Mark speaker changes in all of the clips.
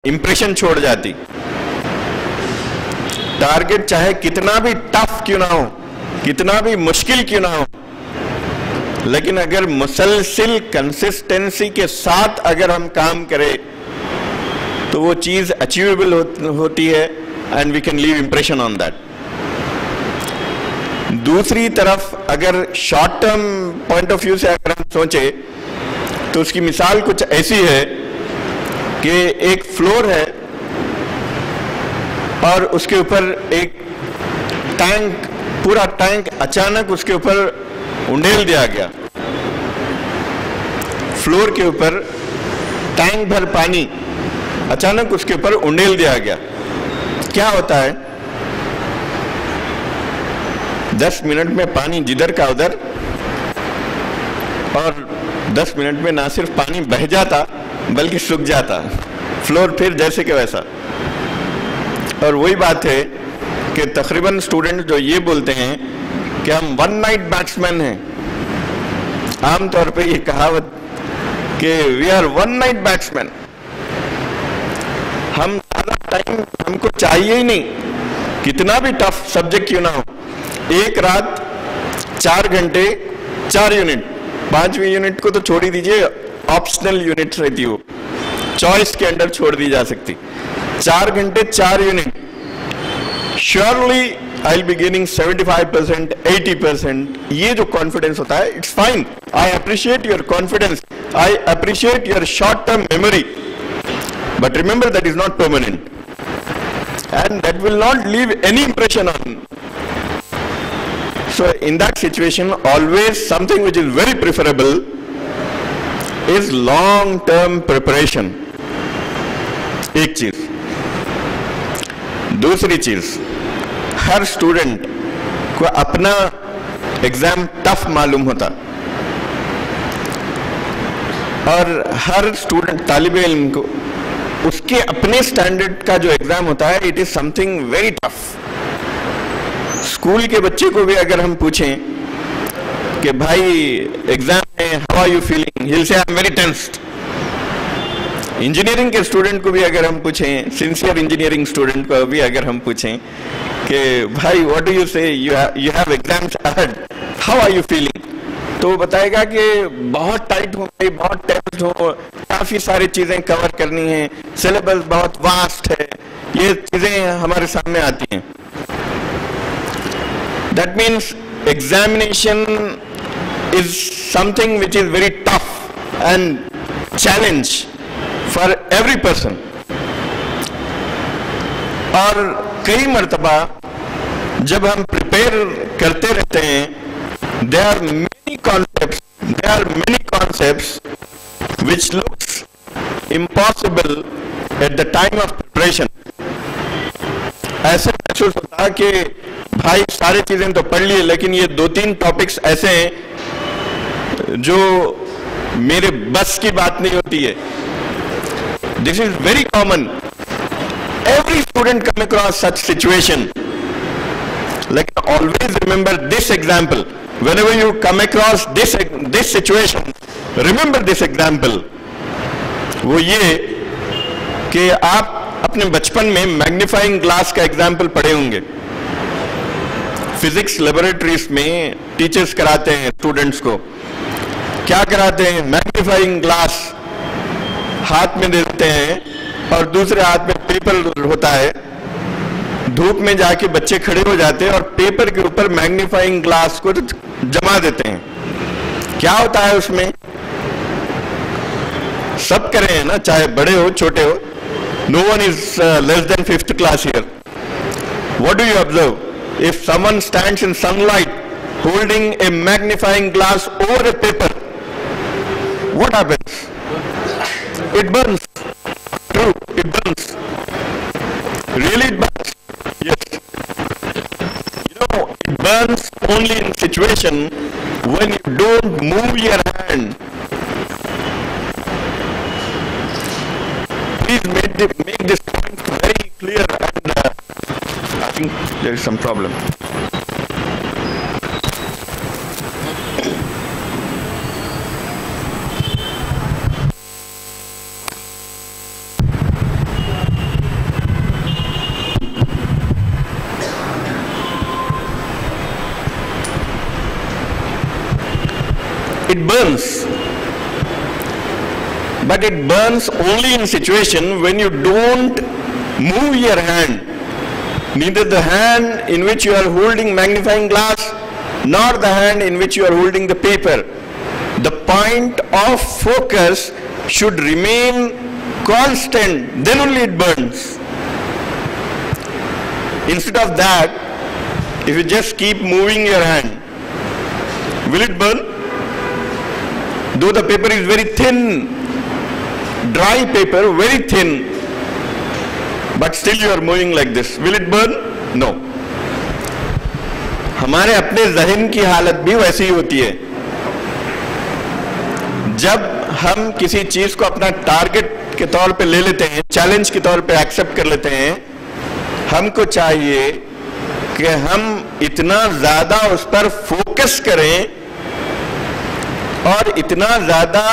Speaker 1: Impression छोड़ जाती। Target चाहे कितना भी टफ क्यों ना हो, कितना भी मुश्किल क्यों ना हो, लेकिन अगर मुसलसिल कंसिस्टेंसी के साथ अगर हम काम करें तो वो चीज अचीवेबल होती है and we can leave impression on that. दूसरी तरफ अगर short term point of view से अगर हम सोचे तो उसकी मिसाल कुछ ऐसी है कि एक फ्लोर है और उसके ऊपर एक टैंक, पूरा टैंक अचानक उसके ऊपर उंडेल दिया गया। फ्लोर के ऊपर टैंक भर पानी अचानक उसके ऊपर उंडेल दिया गया। क्या होता है, 10 मिनट में पानी जिधर का उधर, और 10 मिनट में ना सिर्फ पानी बह जाता बल्कि सूख जाता, फ्लोर फिर जैसे के वैसा। और वही बात है कि तकरीबन स्टूडेंट जो ये बोलते हैं कि हम वन नाइट बैट्समैन हैं, आमतौर पे ये कहावत कि we are one night batsman, हम ज्यादा टाइम हमको चाहिए ही नहीं, कितना भी टफ सब्जेक्ट क्यों ना हो। एक रात 4 घंटे 4 यूनिट, 5वीं यूनिट को तो छोड़ ही दीजिए, ऑप्शनल यूनिट रहती हो, चॉइस के अंडर छोड़ दी जा सकती। 4 घंटे 4 unit, surely I will be gaining 75%, 80%। ये जो कॉन्फिडेंस होता है, it's fine, I appreciate your confidence, I appreciate your short term memory, but remember that is not permanent and that will not leave any impression on. So in that situation, always something which is very preferable is long term preparation. एक चीज। दूसरी चीज, हर student को अपना exam tough मालूम होता, और हर student तालिब इल्म को उसके अपने स्टैंडर्ड का जो एग्जाम होता है, it is something very tough. School के बच्चे को भी अगर हम पूछें कि भाई एग्जाम में how are you feeling, he will say I am very tensed. Engineering के स्टूडेंट को भी अगर हम पूछें, सिंसियर इंजीनियरिंग स्टूडेंट को भी अगर हम पूछें कि भाई what do you say, you have exams ahead, how are you feeling, तो वो बताएगा कि बहुत टाइट हो गई, बहुत टेंस्ड हो, काफी सारी चीजें कवर करनी है, सिलेबस बहुत वास्ट है, ये चीजें हमारे सामने आती हैं। That means examination is something which is very tough and challenge for every person. और कई मर्तबा जब हम प्रिपेयर करते रहते हैं, there are many concepts which looks impossible at the time of preparation. ऐसे महसूस होता है कि भाई सारी चीजें तो पढ़ ली, लेकिन ये 2-3 टॉपिक्स ऐसे हैं जो मेरे बस की बात नहीं होती है। This is very common. Every student come across such situation. Like always remember this example. Whenever you come across this situation, remember this example. वो ये कि आप अपने बचपन में मैग्नीफाइंग ग्लास का एग्जाम्पल पढ़े होंगे। फिजिक्स लेबोरेटरीज में टीचर्स कराते हैं स्टूडेंट्स को, क्या कराते हैं, मैग्नीफाइंग ग्लास हाथ में देते हैं और दूसरे हाथ में पेपर होता है, धूप में जाके बच्चे खड़े हो जाते हैं और पेपर के ऊपर मैग्नीफाइंग ग्लास को जमा देते हैं। क्या होता है उसमें, सब करे हैं ना, चाहे बड़े हो छोटे हो, no one is less than 5th class here. What do you observe, if someone stands in sunlight holding a magnifying glass over a paper, what happens, it burns. True, it burns, really it burns. Yes, you know, it burns only in situation when you don't move your hand. Please make this point very clear, and I think there is some problem. burns. But it burns only in situation when you don't move your hand. Neither the hand in which you are holding magnifying glass, nor the hand in which you are holding the paper. The point of focus should remain constant, then only it burns. Instead of that, if you just keep moving your hand, will it burn? Though the paper is very thin, dry paper, very thin, but still you are moving like this, will it burn? No. हमारे अपने ज़हन की हालत भी वैसी ही होती है। जब हम किसी चीज को अपना टारगेट के तौर पे ले लेते हैं, चैलेंज के तौर पे एक्सेप्ट कर लेते हैं, हमको चाहिए कि हम इतना ज्यादा उस पर फोकस करें और इतना ज्यादा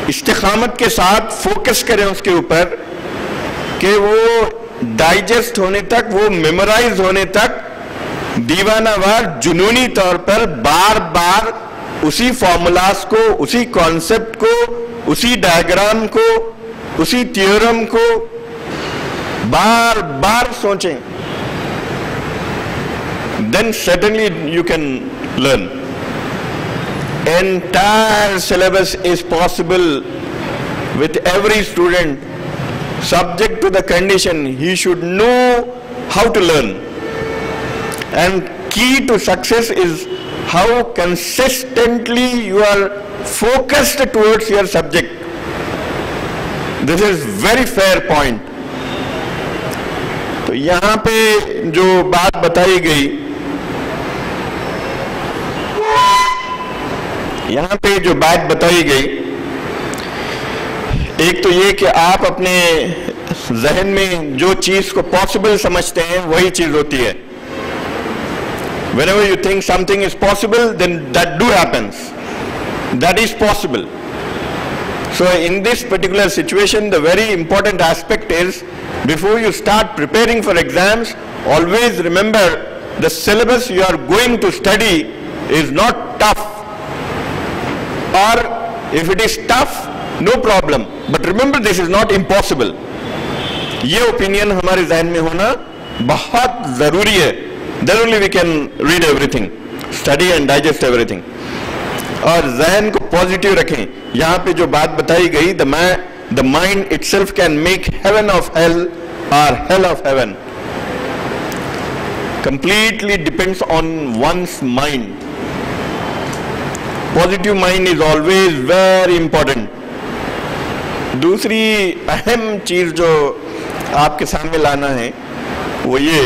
Speaker 1: इस्तिकामत के साथ फोकस करें उसके ऊपर कि वो डाइजेस्ट होने तक, वो मेमोराइज होने तक दीवानावार जुनूनी तौर पर बार बार उसी फॉर्मूलास को, उसी कॉन्सेप्ट को, उसी डायग्राम को, उसी थ्योरम को बार बार सोचें, then certainly you can learn. Entire syllabus is possible with every student, subject to the condition he should know how to learn. And key to success is how consistently you are focused towards your subject. This is very fair point. तो यहाँ पे जो बात बताई गई, यहाँ पे जो बात बताई गई, एक तो ये कि आप अपने जहन में जो चीज को पॉसिबल समझते हैं वही चीज होती है। Whenever you think something is possible, then that do happens. That is possible. So in this particular situation, the very important aspect is, before you start preparing for exams, always remember the syllabus you are going to study is not tough. Or if it is tough, no problem. But remember, this is not impossible. ये opinion हमारे ज़हन में होना बहुत ज़रूरी है। Then only we can read everything, study and digest everything. और ज़हन को पॉजिटिव रखें। यहाँ पे जो बात बताई गई, the mind itself can make heaven of hell or hell of heaven. Completely depends on one's mind. Positive mind is always very important. दूसरी अहम चीज जो आपके सामने लाना है वो ये,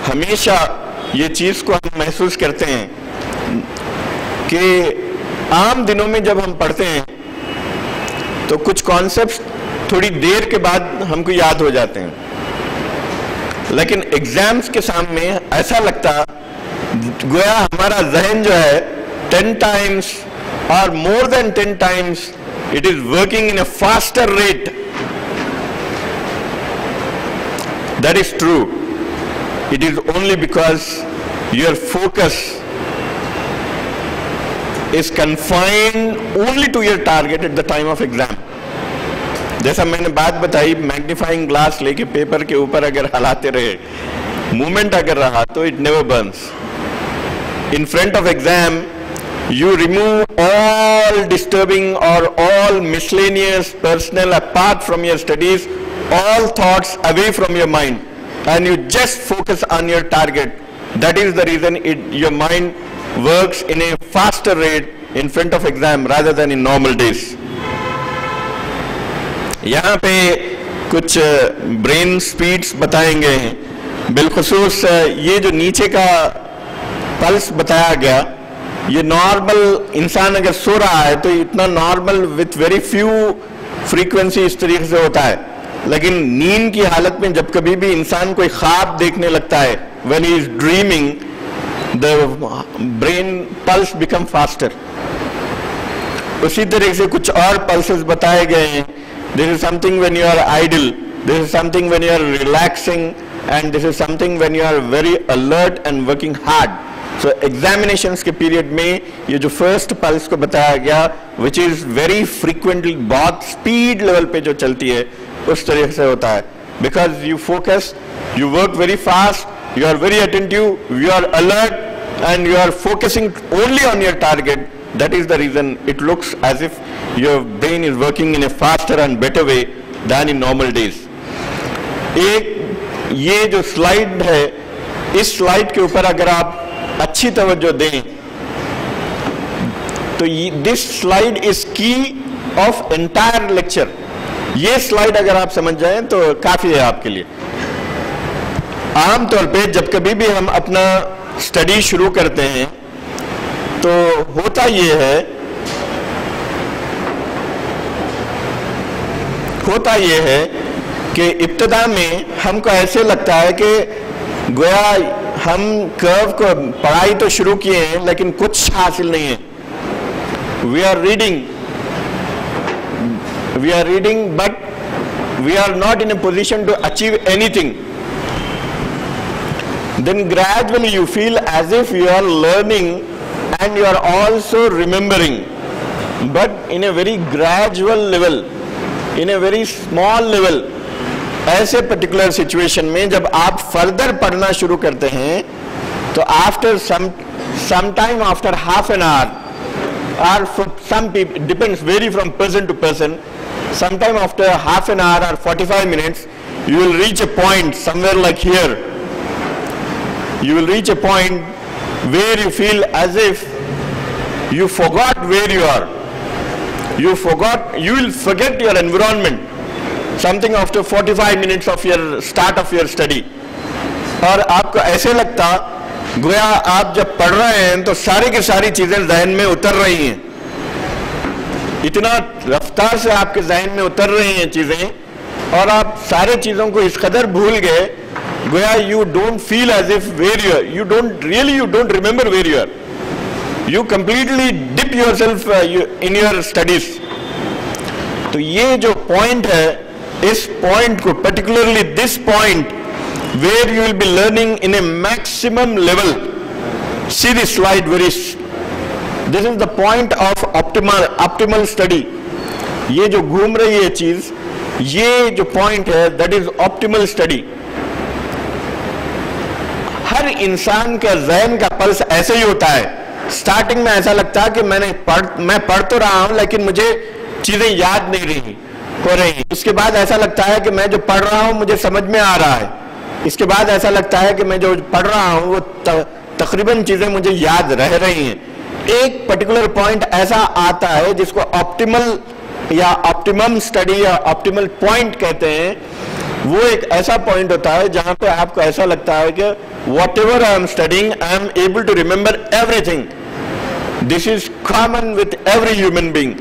Speaker 1: हमेशा ये चीज को हम महसूस करते हैं कि आम दिनों में जब हम पढ़ते हैं तो कुछ कॉन्सेप्ट्स थोड़ी देर के बाद हमको याद हो जाते हैं, लेकिन एग्जाम्स के सामने ऐसा लगता गोया हमारा जहन जो है 10 times or more than 10 times it is working in a faster rate. That is true. It is only because your focus is confined only to your target at the time of exam. जैसा मैंने बात बताई, magnifying glass लेके paper के ऊपर अगर हलाते रहे, movement अगर रहा तो it never Burns. In front of exam, you remove all disturbing or all miscellaneous personal apart from your studies, all thoughts away from your mind, and you just focus on your target. That is the reason your mind works in a faster rate in front of exam rather than in normal days. यहाँ पे कुछ brain speeds बताएंगे हैं, बिलखुसूस ये जो नीचे का pulse बताया गया, ये नॉर्मल इंसान अगर सो रहा है तो इतना normal with very few frequency इस तरीके से होता है, लेकिन नींद की हालत में जब कभी भी इंसान कोई ख्वाब देखने लगता है, when he is dreaming, the brain pulse become faster. उसी तरीके से कुछ और पल्सेस बताए गए हैं. This is something when you are idle, this is something when you are relaxing, and this is something when you are very alert and working hard. So examinations के period में ये जो फर्स्ट पल्स को बताया गया, which is very frequently, बहुत speed level पे जो चलती है उस तरह से होता है, because you focus, you work very fast, you are very attentive, you are alert and you are focusing only on your target. That is the reason it looks as if your brain is working in a faster and better way than in normal days. एक ये जो slide है, इस slide के ऊपर अगर आप अच्छी तवज्जो दें तो दिस स्लाइड इज की ऑफ एंटायर लेक्चर. ये स्लाइड अगर आप समझ जाएं तो काफी है आपके लिए. आमतौर पे जब कभी भी हम अपना स्टडी शुरू करते हैं तो होता ये है कि इब्तिदा में हमको ऐसे लगता है कि गोया हम कर्व को पढ़ाई तो शुरू किए हैं लेकिन कुछ हासिल नहीं है. We are reading but we are not in a position to achieve anything. Then gradually you feel as if you are learning and you are also remembering, but in a very gradual level, in a very small level. ऐसे particular situation में जब आप further पढ़ना शुरू करते हैं तो after some time, after half an hour, or for some people depends, vary from person to person, sometime after half an hour or 45 minutes you will reach a point somewhere like here. You will reach a point where you feel as if you forgot where you are. You will forget your environment something after 45 minutes of your start of your study. और आपको ऐसे लगता गोया आप जब पढ़ रहे हैं तो सारी की सारी चीजें जहन में उतर रही हैं, इतना रफ्तार से आपके जहन में उतर रही हैं चीजें, और आप सारे चीजों को इस कदर भूल गए गोया you don't feel as if where you are, you don't remember where you are. You completely dip yourself in your studies. तो ये जो पॉइंट है, इस पॉइंट को particularly this point where you will be learning in a maximum level. See this slide this is the point of optimal study. ये जो घूम रही है चीज, ये जो पॉइंट है that is optimal study. हर इंसान का ज़हन का पल्स ऐसे ही होता है. स्टार्टिंग में ऐसा लगता है कि मैं पढ़ तो रहा हूं लेकिन मुझे चीजें याद नहीं हो रही. उसके बाद ऐसा लगता है कि मैं जो पढ़ रहा हूं मुझे समझ में आ रहा है. इसके बाद ऐसा लगता है कि मैं जो पढ़ रहा हूं वो तकरीबन चीजें मुझे याद रह रही हैं. एक पर्टिकुलर पॉइंट ऐसा आता है जिसको ऑप्टिमल या ऑप्टिमम स्टडी या ऑप्टिमल पॉइंट कहते हैं. वो एक ऐसा पॉइंट होता है जहां पे आपको ऐसा लगता है कि whatever I am studying, I am able to remember everything. This is common with every human being.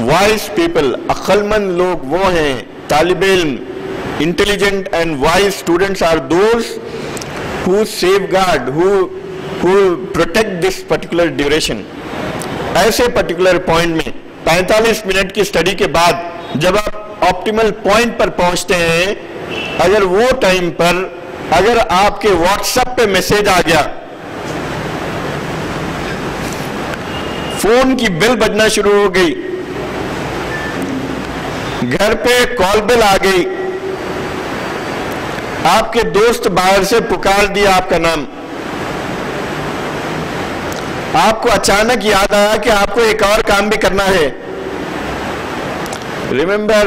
Speaker 1: Wise people, अक्लमंद लोग वो हैं, तालिब इल्म, intelligent and wise students are those who safeguard, who protect this particular duration. ऐसे particular point में 45 minute की study के बाद जब आप ऑप्टिमल पॉइंट पर पहुंचते हैं, अगर वो टाइम पर अगर आपके व्हाट्सएप पे मैसेज आ गया, फोन की बिल बजना शुरू हो गई, घर पे कॉल बिल आ गई, आपके दोस्त बाहर से पुकार दिया आपका नाम, आपको अचानक याद आया कि आपको एक और काम भी करना है. Remember,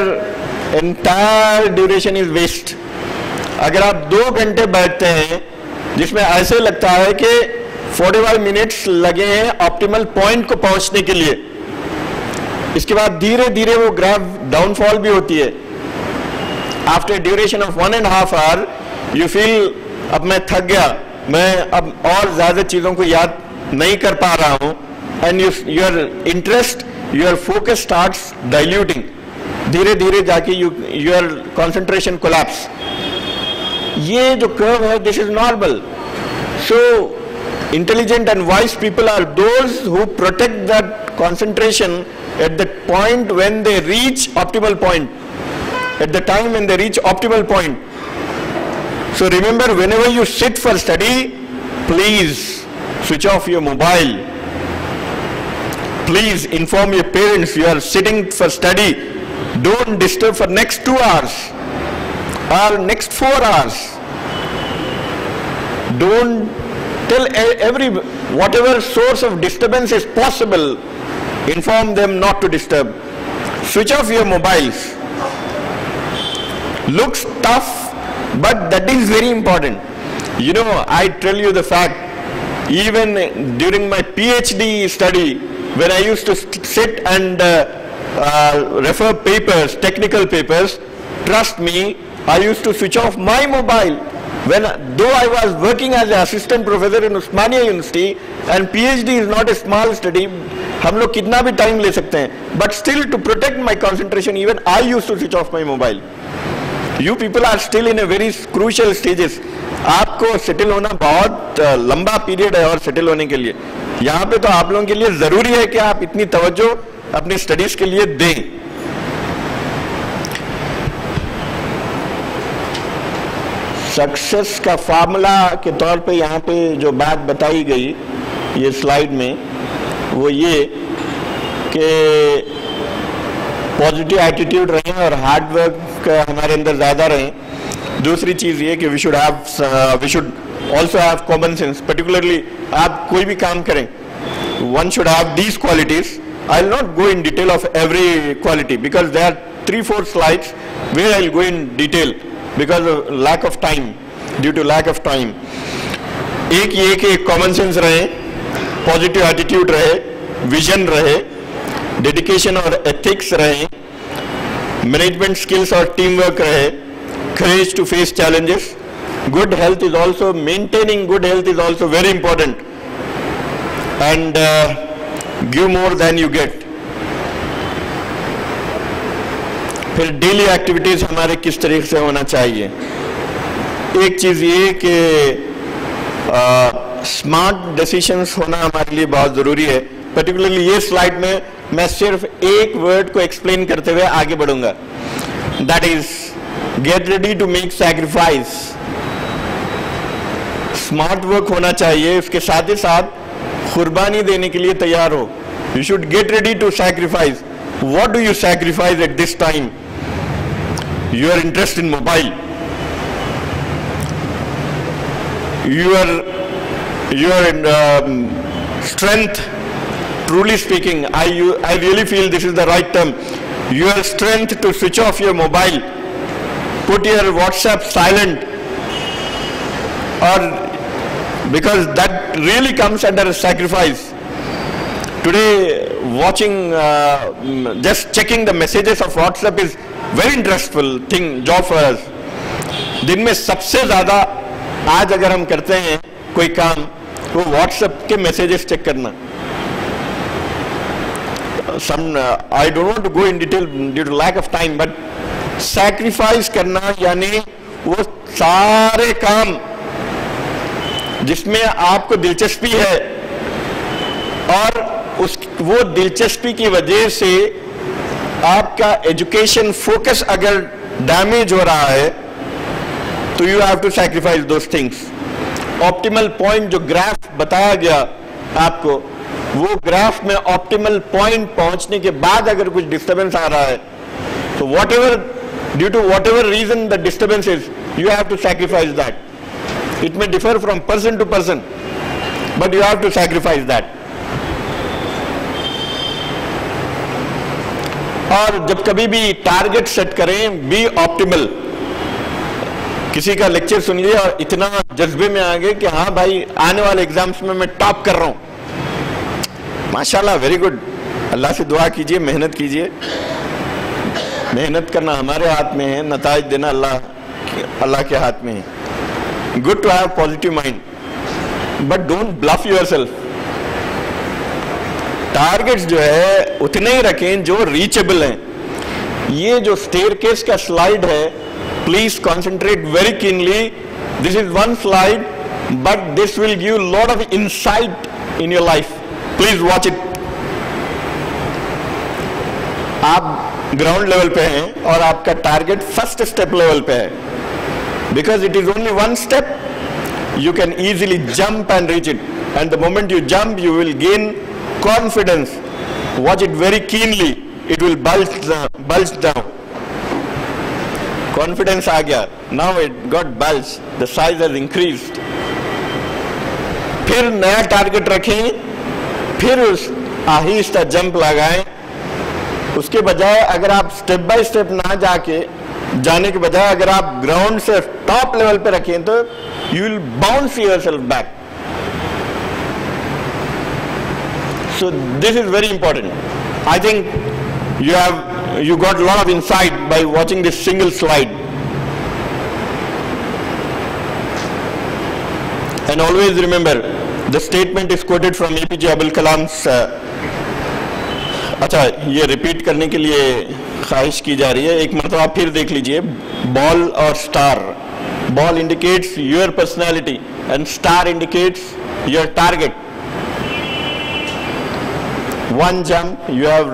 Speaker 1: entire duration is waste. अगर आप 2 घंटे बैठते हैं जिसमें ऐसे लगता है कि 45 मिनट्स लगे हैं ऑप्टिमल पॉइंट को पहुंचने के लिए, इसके बाद धीरे धीरे वो ग्राफ डाउनफॉल भी होती है. After duration of 1.5 hour you feel अब मैं थक गया, मैं अब और ज्यादा चीजों को याद नहीं कर पा रहा हूं, and your interest, your focus starts diluting. धीरे धीरे जाके योर कंसंट्रेशन कोलैप्स. ये जो कर्व है, this is normal. So intelligent and wise people are those who protect that concentration at the point when they reach optimal point, at the time when they reach optimal point. So remember, whenever you sit for study, please switch off your mobile. Please inform your parents you are sitting for study. Don't disturb for next 2 hours or next 4 hours. Don't tell whatever source of disturbance is possible, inform them not to disturb. Switch off your mobiles. Looks tough, but that is very important. You know, I tell you the fact, even during my PhD study, when I used to sit and refer papers, technical papers, trust me, I used to switch off my mobile. Though I was working as an assistant professor in Osmania University, and PhD is not a small study, हम लोग कितना भी time ले सकते हैं, but still to protect my concentration, even I used to switch off my mobile. You people are still in a very crucial stages. आपको settle होना बहुत लंबा पीरियड है और सेटल होने के लिए यहाँ पे तो आप लोगों के लिए जरूरी है कि आप इतनी तवज्जो अपनी स्टडीज के लिए दें. सक्सेस का फार्मूला के तौर पे यहाँ पे जो बात बताई गई ये स्लाइड में, वो ये कि पॉजिटिव एटीट्यूड रहे और हार्ड वर्क हमारे अंदर ज्यादा रहे. दूसरी चीज ये कि we should also have common sense. Particularly आप कोई भी काम करें, one should have these qualities. I will not go in detail of every quality because there are 3-4 slides where I will go in detail because of lack of time, due to lack of time. एक ये कि common sense रहे, positive attitude रहे, vision रहे, dedication और ethics रहे, management skills और team work रहे, courage to face challenges. Good health is also, maintaining good health is also very important. And give more than you get. फिर daily activities हमारे किस तरीके से होना चाहिए. एक चीज ये कि स्मार्ट डिसीजंस होना हमारे लिए बहुत जरूरी है. पर्टिकुलरली ये स्लाइड में मैं सिर्फ एक वर्ड को एक्सप्लेन करते हुए आगे बढ़ूंगा. That is get ready to make sacrifice. Smart work होना चाहिए, उसके साथ ही साथ कुर्बानी देने के लिए तैयार हो. You should get ready to sacrifice. What do you sacrifice at this time? Your interest in mobile, your strength. Truly speaking, I really feel this is the right term. Your strength to switch off your mobile, put your WhatsApp silent, or because that really comes under a sacrifice. Today, watching, just checking the messages of WhatsApp is very interesting thing, job for us. दिन में सबसे ज्यादा आज अगर हम करते हैं कोई काम, वो व्हाट्सएप के मैसेजेस चेक करना. I don't want to go in detail due to lack of time, but sacrifice करना यानी वो सारे काम जिसमें आपको दिलचस्पी है और वो दिलचस्पी की वजह से आपका एजुकेशन फोकस अगर डैमेज हो रहा है तो you have to sacrifice those things. Optimal point जो ग्राफ बताया गया आपको, वो ग्राफ में ऑप्टिमल पॉइंट पहुंचने के बाद अगर कुछ डिस्टर्बेंस आ रहा है तो due to whatever reason the disturbance is, you have to sacrifice that. It may differ from person to person, but you have to sacrifice that. और जब कभी भी टारगेट सेट करें, बी ऑप्टिमल. किसी का लेक्चर सुन लिया और इतना जज्बे में आ गए कि हाँ भाई आने वाले एग्जाम्स में मैं टॉप कर रहा हूं. माशाल्लाह, वेरी गुड. अल्लाह से दुआ कीजिए, मेहनत कीजिए. मेहनत करना हमारे हाथ में है, नताइज देना अल्लाह के हाथ में है. Good to have positive mind, but don't bluff yourself. Targets जो है उतने ही रखें जो रीचेबल हैं. ये जो स्टेयरकेस का स्लाइड है, please concentrate very keenly. This is one slide, but this will give lot of insight in your life. Please watch it. आप ग्राउंड लेवल पे हैं और आपका टारगेट फर्स्ट स्टेप लेवल पे है. Because it is only one step you can easily jump and reach it. And the moment you jump, you will gain confidence. Watch it very keenly. It will bulge down. Confidence आ गया. Now it got bulged. The size has increased. फिर नया target रखें, फिर उस आहिस्ता jump लगाएं. उसके बजाय अगर आप स्टेप बाय स्टेप ना जाने के बजाय अगर आप ग्राउंड से टॉप लेवल पे रखें तो you will bounce yourself back. So this is very important. I think you got a lot of insight by watching this single slide. And always remember, the statement is quoted from APJ Abdul Kalam's. अच्छा, ये repeat करने के लिए ख्वाहिश की जा रही है. एक मरतबा आप फिर देख लीजिए. बॉल और star. Ball indicates your personality and star indicates your target. One jump, you have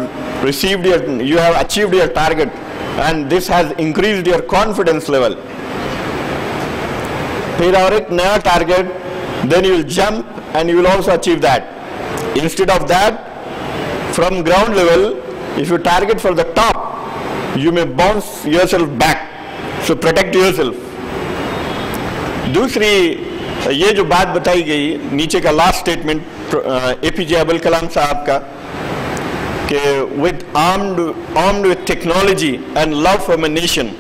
Speaker 1: achieved your target, and this has increased your confidence level. फिर और एक नया target, then you will jump and you will also achieve that. Instead of that, from ground level, if you target for the top, you may bounce yourself back. So protect yourself. दूसरी ये जो बात बताई गई नीचे का last statement APJ Abdul Kalam साहब का, with armed with technology and love for my nation,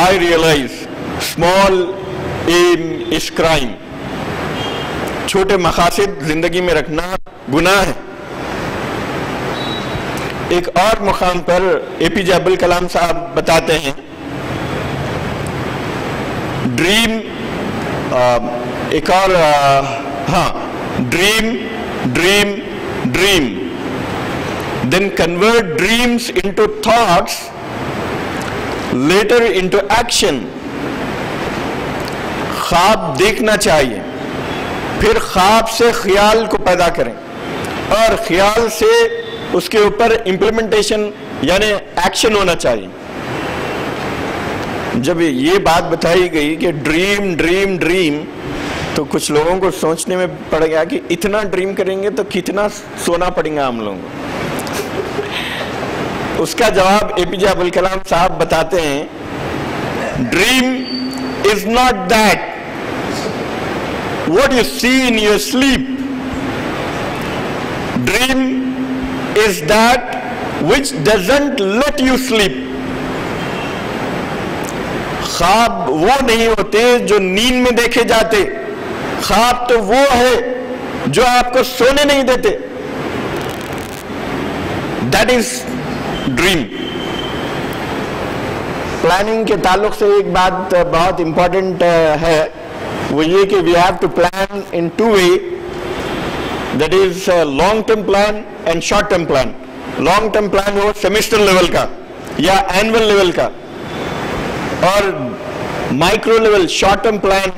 Speaker 1: I realize small aim is crime. छोटे मकासद जिंदगी में रखना गुनाह है. एक और मुकाम पर APJ अब्दुल कलाम साहब बताते हैं, ड्रीम एक और dream then convert dreams into thoughts, later into action. ख्वाब देखना चाहिए, फिर ख्वाब से ख्याल को पैदा करें और ख्याल से उसके ऊपर इम्प्लीमेंटेशन यानी एक्शन होना चाहिए. जब ये बात बताई गई कि ड्रीम, तो कुछ लोगों को सोचने में पड़ गया कि इतना ड्रीम करेंगे तो कितना सोना पड़ेगा हम लोगों को. उसका जवाब APJ अब्दुल कलाम साहब बताते हैं, dream is not that what you see in your sleep. Dream is that which doesn't let you sleep. ख्वाब वो नहीं होते जो नींद में देखे जाते. ख्वाब तो वो है जो आपको सोने नहीं देते. That is dream. प्लानिंग के ताल्लुक से एक बात बहुत इंपॉर्टेंट है, वो ये कि we have to plan in two way. That is long term plan and short term plan. Long term plan हो सेमेस्टर लेवल का या एनुअल लेवल का, और micro level short term plan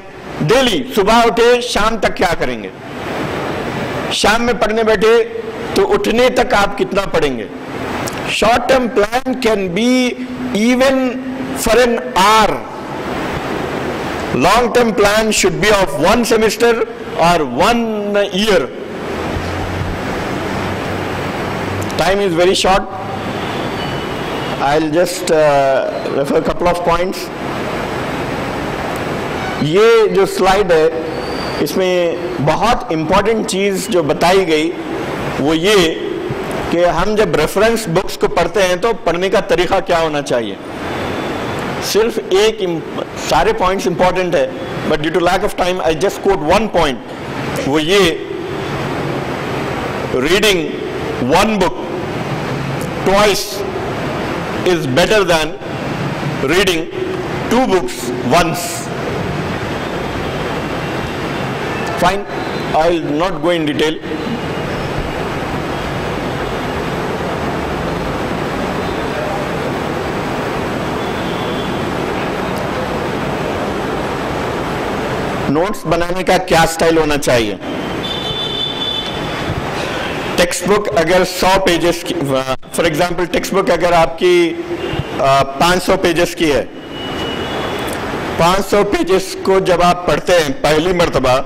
Speaker 1: daily. सुबह उठे शाम तक क्या करेंगे, शाम में पढ़ने बैठे तो उठने तक आप कितना पढ़ेंगे. Short term plan can be even for an hour. Long term plan should be of 1 semester or 1 year. Time is very short. I'll just refer a couple of points. ये जो स्लाइड है इसमें बहुत इंपॉर्टेंट चीज जो बताई गई वो ये कि हम जब रेफरेंस बुक्स को पढ़ते हैं तो पढ़ने का तरीका क्या होना चाहिए. सिर्फ एक सारे पॉइंट्स इंपॉर्टेंट है, but due to lack of time I just quote one point. वो ये, reading one book twice is better than reading 2 books once. Fine, I'll not go in detail. Notes बनाने का क्या स्टाइल होना चाहिए. Text book अगर 100 pages की, for example text book अगर आपकी 500 पेजेस की है, 500 पेजेस को जब आप पढ़ते हैं पहली मर्तबा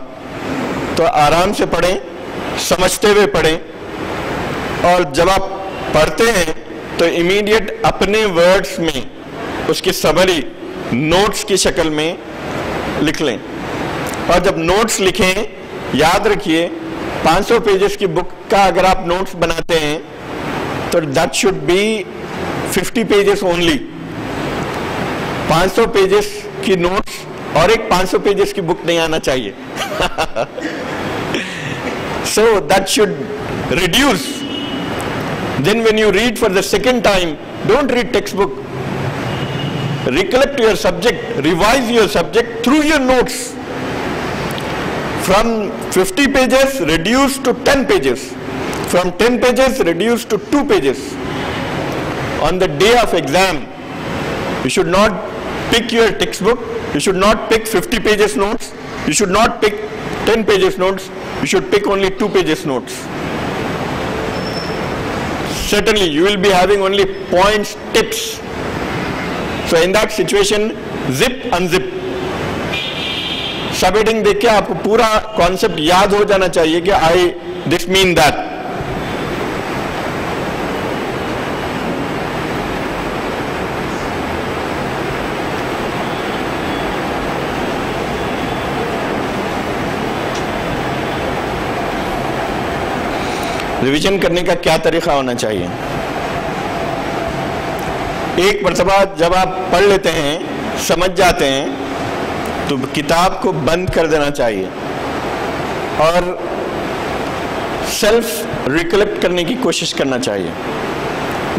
Speaker 1: तो आराम से पढ़ें, समझते हुए पढ़ें, और जब आप पढ़ते हैं तो इमीडिएट अपने वर्ड्स में उसकी समरी नोट्स की शक्ल में लिख लें। और जब नोट्स लिखें, याद रखिए 500 पेजेस की बुक का अगर आप नोट्स बनाते हैं तो that should be 50 pages only. 500 pages की नोट्स और एक 500 पेजेस की बुक नहीं आना चाहिए। So that should reduce. Then when you read for the second time, don't read textbook. Recollect your subject, revise your subject through your notes. From 50 pages, reduce to 10 pages. From 10 pages, reduce to 2 pages. On the day of exam, you should not pick your textbook. You should not pick 50 pages notes. You should not pick 10 pages notes. You should pick only 2 pages notes. Certainly, you will be having only points, tips. So in that situation, zip, unzip. सब heading देख के आपको पूरा concept याद हो जाना चाहिए कि this mean that. रिवीजन करने का क्या तरीका होना चाहिए? एक मर्तबा जब आप पढ़ लेते हैं, समझ जाते हैं, तो किताब को बंद कर देना चाहिए और सेल्फ रिकलेक्ट करने की कोशिश करना चाहिए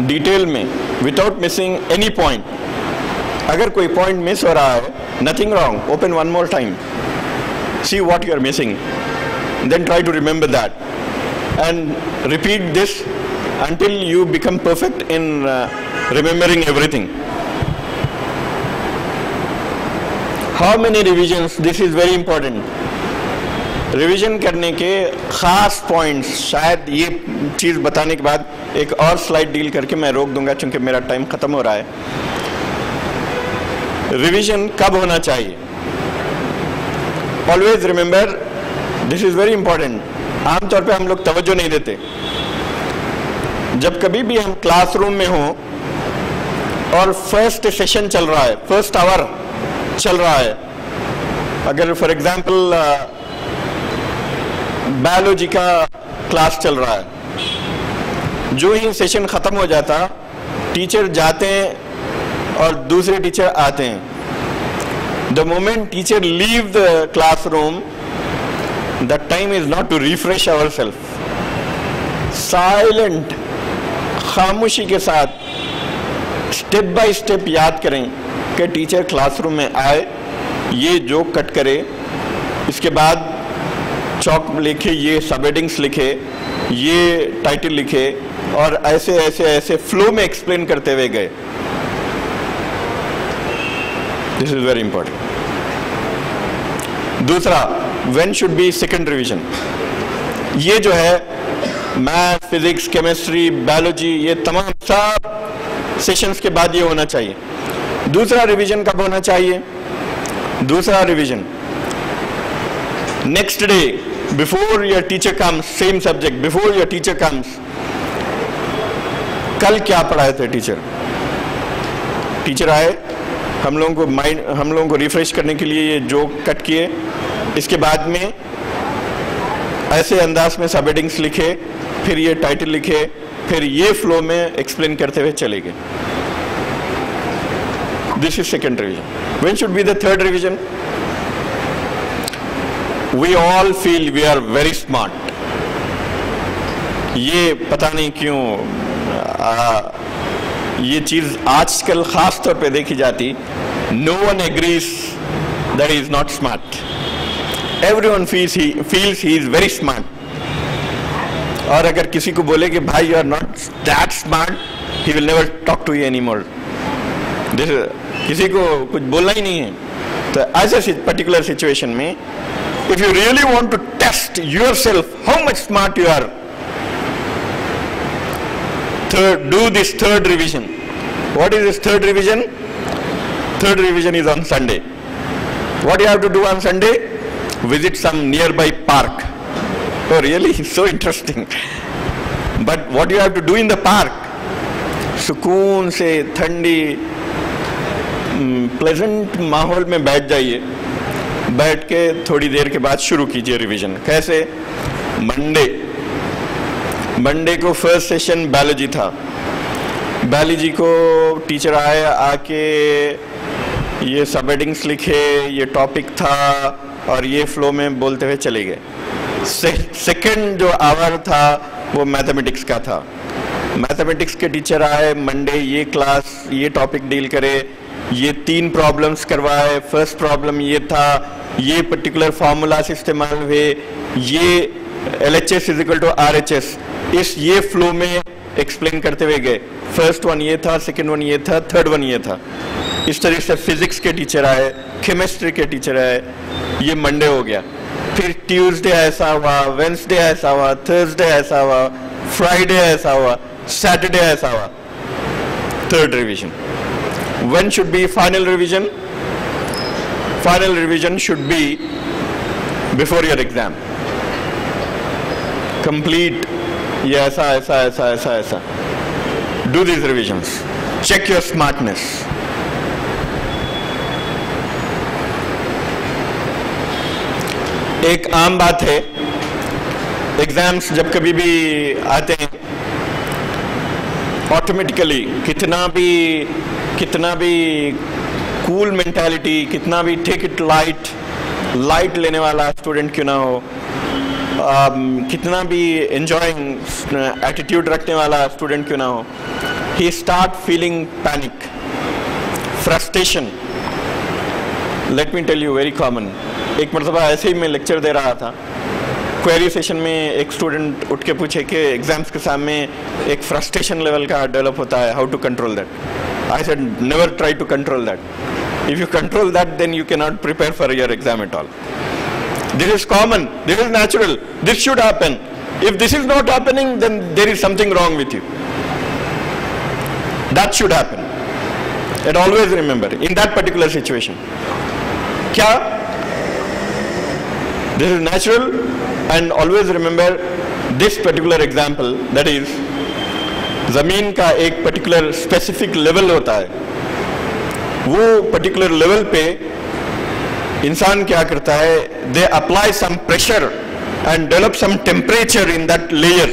Speaker 1: डिटेल में, विदाउट मिसिंग एनी पॉइंट। अगर कोई पॉइंट मिस हो रहा है, nothing wrong, open one more time, see what you are missing, then try to remember that and repeat this until you become perfect in remembering everything. How many revisions? This is very important. Revision करने के खास points, शायद ये चीज़ बताने के बाद एक और स्लाइड डील करके मैं रोक दूंगा क्योंकि मेरा टाइम खत्म हो रहा है। रिविजन कब होना चाहिए? Always remember, this is very important. आमतौर पे हम लोग तवज्जो नहीं देते। जब कभी भी हम क्लासरूम में हो और फर्स्ट सेशन चल रहा है, फर्स्ट आवर चल रहा है, अगर फॉर एग्जांपल बायोलॉजी का क्लास चल रहा है, जो ही सेशन खत्म हो जाता, टीचर जाते हैं और दूसरे टीचर आते हैं। The moment teacher leave the classroom, the time is not to refresh ourselves. Silent, खामोशी के साथ स्टेप बाय स्टेप याद करें कि टीचर क्लासरूम में आए, ये जोक कट करे, इसके बाद चौक लिखे, ये सब हेडिंग्स लिखे, ये टाइटल लिखे, और ऐसे ऐसे ऐसे फ्लो में एक्सप्लेन करते हुए गए। This is very important. दूसरा, when should be second revision? ये जो है मैथ, फिजिक्स, केमिस्ट्री, बायोलॉजी, ये तमाम सब सेशंस के बाद ये होना चाहिए। दूसरा रिवीजन कब होना चाहिए? दूसरा revision next day, before your teacher comes, same subject, before your teacher comes, कल क्या पढ़ाए थे टीचर? टीचर आए, हम लोगों को रिफ्रेश करने के लिए ये जोक कट किए, इसके बाद में ऐसे अंदाज में सब हेडिंग्स लिखे, फिर ये टाइटल लिखे, फिर ये फ्लो में एक्सप्लेन करते हुए चले गए। This is second revision. When should be the third revision? We all feel we are very smart. ये पता नहीं क्यों ये चीज आजकल खास तौर पे देखी जाती। No one agrees that he is not smart. Everyone feels he is very smart. और अगर किसी को बोले कि भाई you are not that smart, he will never talk to you anymore. किसी को कुछ बोलना ही नहीं है। तो ऐसे particular situation में, if you really want to test yourself how much smart you are, do this third revision. What is this third revision? Third revision is on Sunday. What you have to do on Sunday? Visit some nearby park. Oh really? So interesting. But what you have to do in the park? सुकून से ठंडी pleasant माहौल में बैठ जाइए, बैठ के थोड़ी देर के बाद शुरू कीजिए रिवीजन। कैसे? मंडे को फर्स्ट सेशन बायोलॉजी था। बायोलॉजी को टीचर आए, आके ये सब हेडिंग्स लिखे, ये टॉपिक था और ये फ्लो में बोलते हुए चले गए। सेकंड जो आवर था वो मैथमेटिक्स का था। मैथमेटिक्स के टीचर आए, मंडे ये क्लास ये टॉपिक डील करे, ये 3 प्रॉब्लम्स करवाए। फर्स्ट प्रॉब्लम ये था, ये पर्टिकुलर फार्मूलास इस्तेमाल हुए, ये LHS is equal to RHS, इस ये फ्लो में एक्सप्लेन करते हुए गए। फर्स्ट वन ये था, सेकंड वन ये था, थर्ड वन ये था। इस तरह से फिजिक्स के टीचर आए, केमिस्ट्री के टीचर आए, ये मंडे हो गया। फिर ट्यूसडे ऐसा हुआ, वेंसडे ऐसा हुआ, थर्सडे ऐसा हुआ, फ्राइडे ऐसा हुआ, सैटरडे ऐसा हुआ। Third revision. When should be final revision? Final revision should be before your exam. Complete ये ऐसा ऐसा ऐसा ऐसा ऐसा. Do these revisions. Check your smartness. एक आम बात है, एग्जाम्स जब कभी भी आते हैं ऑटोमेटिकली कितना भी कूल मेंटालिटी, कितना भी टेक इट लाइट लेने वाला स्टूडेंट क्यों ना हो, कितना भी एंजॉयिंग एटीट्यूड रखने वाला स्टूडेंट क्यों ना हो, he start feeling panic, frustration. Let me tell you very common. एक मरतबा ऐसे ही मैं लेक्चर दे रहा था, क्वेरी सेशन में एक स्टूडेंट उठ के पूछे कि एग्जाम्स के सामने एक फ्रस्ट्रेशन लेवल का डेवलप होता है, how to control that. I said never try to control that. If you control that, then you cannot prepare for your exam at all. This is common, this is natural, this should happen. If this is not happening, then there is something wrong with you. That should happen. And always remember, in that particular situation, kya? This is natural, and always remember this particular example, that is, ज़मीन का एक particular specific level होता है, वो particular level पे इंसान क्या करता है, they apply some pressure and develop some temperature in that layer,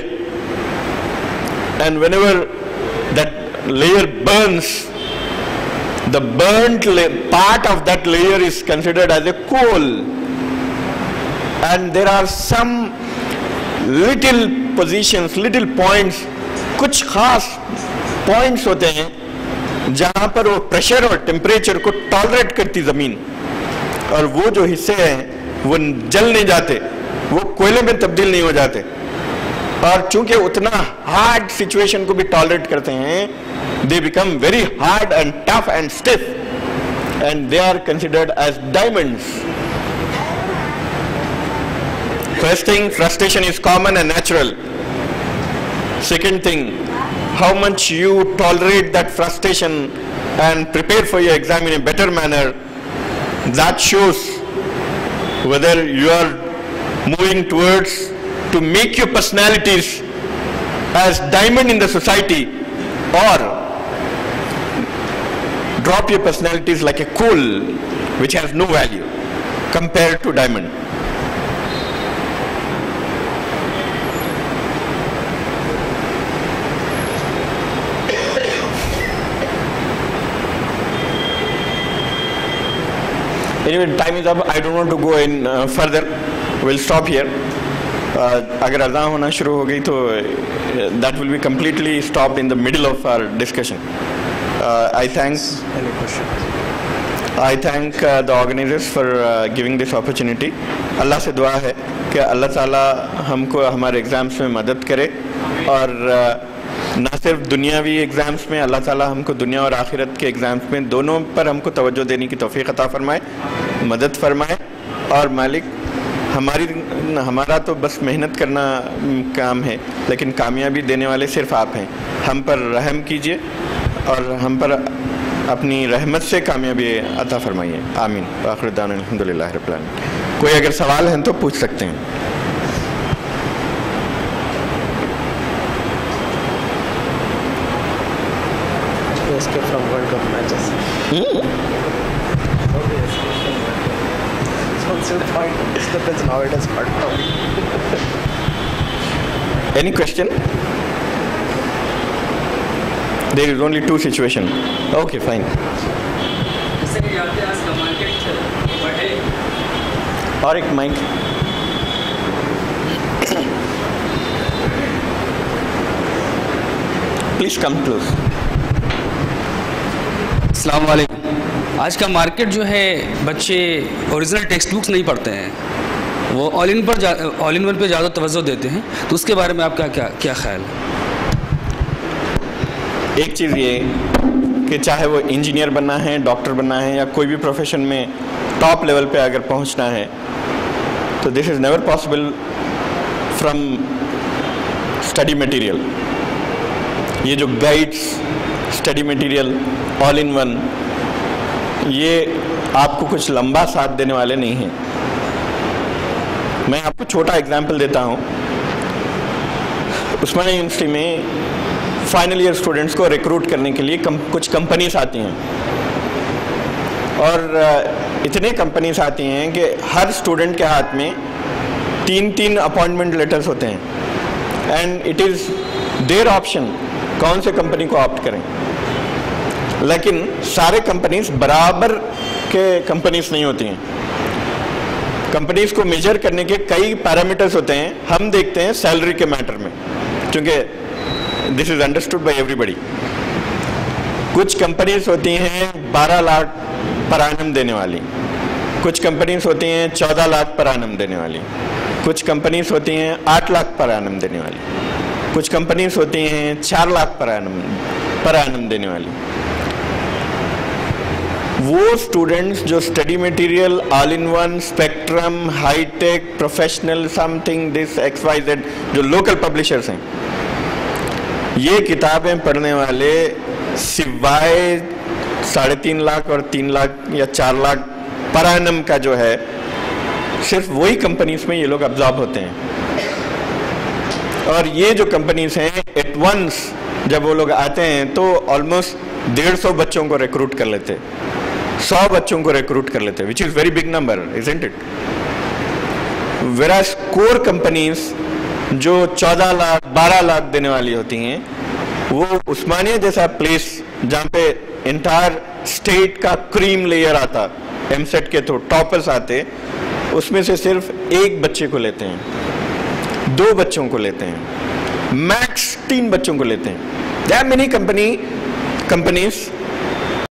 Speaker 1: and whenever that layer burns, the burned part of that layer is considered as a coal, and there are some little positions, little points, कुछ खास points होते हैं जहां पर वो pressure और temperature को tolerate करती जमीन, और वो जो हिस्से हैं वो जल नहीं जाते, वो कोयले में तब्दील नहीं हो जाते, और चूंकि उतना हार्ड सिचुएशन को भी टॉलरेट करते हैं, they become very hard and tough and stiff, and they are considered as diamonds. First thing, frustration is common and natural. Second thing, how much you tolerate that frustration and prepare for your exam in a better manner, that shows whether you are moving towards to make your personalities as diamond in the society, or drop your personalities like a coal which has no value compared to diamond. Anyway, time is up. I don't want to go in further. We'll stop here. अगर अज़ान होना शुरू हो गई तो that will be completely stopped in the middle of our discussion. I thank the organizers for giving this opportunity. अल्लाह से दुआ है कि अल्लाह ताला हमको हमारे एग्ज़ाम्स में मदद करे, और ना सिर्फ दुनियावी एग्ज़ाम्स में, अल्लाह ताला हमको दुनिया और आखिरत के एग्ज़ाम्स में दोनों पर हमको तवज्जो देने की तौफीक अता फरमाए, मदद फरमाए. और मालिक, हमारा तो बस मेहनत करना काम है, लेकिन कामयाबी देने वाले सिर्फ आप हैं. हम पर रहम कीजिए और हम पर अपनी रहमत से कामयाबी अता फरमाइए। आमीन। आखिर दान अल्हम्दुलिल्लाह रब्बिल आलमीन। कोई अगर सवाल हैं तो पूछ सकते हैं।
Speaker 2: From World Cup matches. It's depends on how it is hard for me.
Speaker 1: Any question? There is only two situations. Okay, fine. और एक माइक। Please come close.
Speaker 3: अस्सलाम वालेकुम। आज का मार्केट जो है, बच्चे ओरिजिनल टेक्स्ट बुक्स नहीं पढ़ते हैं, वो ऑल इन वन पे ज़्यादा तवज्जो देते हैं, तो उसके बारे में आपका क्या ख्याल है?
Speaker 1: एक चीज़ ये कि चाहे वो इंजीनियर बनना है, डॉक्टर बनना है, या कोई भी प्रोफेशन में टॉप लेवल पे अगर पहुंचना है, तो this is never possible from study material. ये जो guides, study material, all in one, ये आपको कुछ लंबा साथ देने वाले नहीं हैं। मैं आपको छोटा एग्जाम्पल देता हूँ। उस्मानिया यूनिवर्सिटी में फाइनल ईयर स्टूडेंट्स को रिक्रूट करने के लिए कुछ कंपनीज आती हैं, और इतने कंपनीज आती हैं कि हर स्टूडेंट के हाथ में 3-3 अपॉइंटमेंट लेटर्स होते हैं, and it is their option कौन से कंपनी को ऑप्ट करें। लेकिन सारे कंपनीज बराबर के कंपनीज नहीं होती हैं। कंपनीज को मेजर करने के कई पैरामीटर्स होते हैं। हम देखते हैं सैलरी के मैटर में, क्योंकि this is understood by everybody. कुछ कंपनीज होती हैं 12 लाख पर एनम देने वाली, कुछ कंपनीज होती हैं 14 लाख पर एनम देने वाली, कुछ कंपनीज होती हैं 8 लाख पर एनम देने वाली, कुछ कंपनीज होती हैं 4 लाख पर एनम देने वाली। वो स्टूडेंट्स जो study material, all in one, spectrum, hi tech, professional, something, this XYZ, जो लोकल पब्लिशर्स हैं, ये किताबें पढ़ने वाले सिवाय 3.5 लाख और 3 लाख या 4 लाख पर एनम का जो है, सिर्फ वही कंपनीज में ये लोग अब्जॉर्ब होते हैं। और ये जो कंपनीज हैं, एट वंस जब वो लोग आते हैं तो ऑलमोस्ट 150 बच्चों को रिक्रूट कर लेते, 100 बच्चों को रिक्रूट कर लेते, विच is very big number, isn't it? वेराज core companies जो 14 लाख 12 लाख देने वाली होती हैं, वो उस्मानिया जैसा प्लेस जहाँ पे इंटायर स्टेट का क्रीम लेयर आता, एमसेट के तो टॉपर्स आते, उसमें से सिर्फ एक बच्चे को लेते हैं, 2 बच्चों को लेते हैं, मैक्स 3 बच्चों को लेते हैं। There are many companies